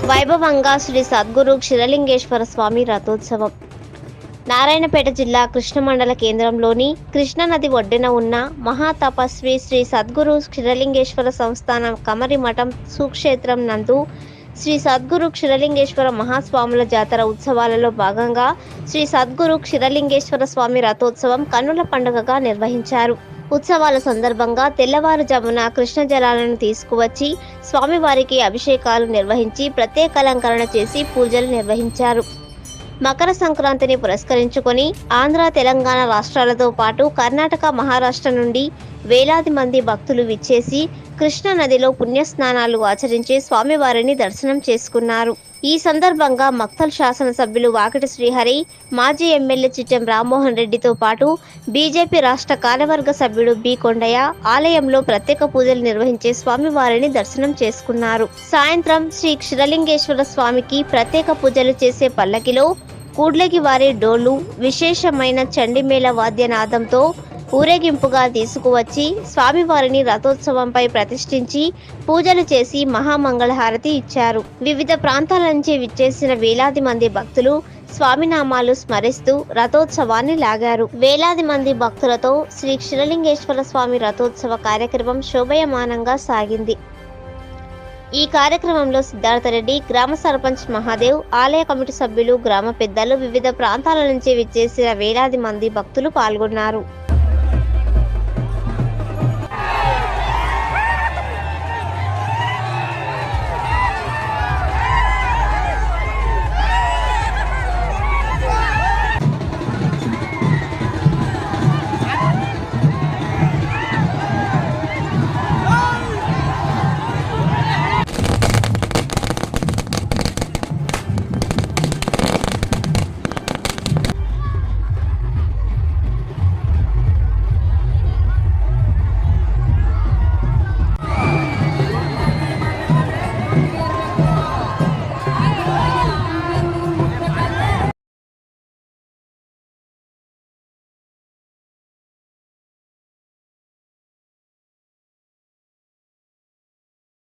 వైభవంగా శ్రీ సద్గురు క్షీరలింగేశ్వర స్వామి రథోత్సవం. నారాయణపేట జిల్లా కృష్ణ మండల కేంద్రంలోని కృష్ణానది ఒడ్డున ఉన్న మహాతపస్వి శ్రీ సద్గురు క్షీరలింగేశ్వర సంస్థానం కమరి మఠం సుక్షేత్రం నందు శ్రీ సద్గురు క్షీరలింగేశ్వర మహాస్వాముల జాతర ఉత్సవాలలో భాగంగా శ్రీ సద్గురు క్షీరలింగేశ్వర స్వామి రథోత్సవం కన్నుల పండుగగా నిర్వహించారు. ఉత్సవాల సందర్భంగా తెల్లవారుజామున కృష్ణ జలాలను తీసుకువచ్చి స్వామివారికి అభిషేకాలు నిర్వహించి ప్రత్యేక అలంకరణ చేసి పూజలు నిర్వహించారు. మకర సంక్రాంతిని పురస్కరించుకొని ఆంధ్ర, తెలంగాణ రాష్ట్రాలతో పాటు కర్ణాటక, మహారాష్ట్ర నుండి వేలాది మంది భక్తులు విచ్చేసి కృష్ణా నదిలో పుణ్యస్నానాలు ఆచరించి స్వామివారిని దర్శనం చేసుకున్నారు. ఈ సందర్భంగా మక్తల్ శాసనసభ్యులు వాకిటి శ్రీహరి, మాజీ ఎమ్మెల్యే చిట్టెం రామ్మోహన్ రెడ్డితో పాటు బీజేపీ రాష్ట్ర కార్యవర్గ సభ్యుడు బి కొండయ్య ఆలయంలో ప్రత్యేక పూజలు నిర్వహించి స్వామివారిని దర్శనం చేసుకున్నారు. సాయంత్రం శ్రీ క్షీరలింగేశ్వర స్వామికి ప్రత్యేక పూజలు చేసే పల్లకిలో కూడ్లకి వారి డోలు, విశేషమైన చండిమేళ వాద్యనాదంతో ఊరేగింపుగా తీసుకువచ్చి స్వామివారిని రథోత్సవంపై ప్రతిష్ఠించి పూజలు చేసి మహామంగళహారతి ఇచ్చారు. వివిధ ప్రాంతాల నుంచి విచ్చేసిన వేలాది మంది భక్తులు స్వామినామాలు స్మరిస్తూ రథోత్సవాన్ని లాగారు. వేలాది మంది భక్తులతో శ్రీ క్షీరలింగేశ్వర స్వామి రథోత్సవ కార్యక్రమం శోభయమానంగా సాగింది. ఈ కార్యక్రమంలో సిద్ధార్థరెడ్డి, గ్రామ సర్పంచ్ మహాదేవ్, ఆలయ కమిటీ సభ్యులు, గ్రామ పెద్దలు, వివిధ ప్రాంతాల నుంచి విచ్చేసిన వేలాది మంది భక్తులు పాల్గొన్నారు.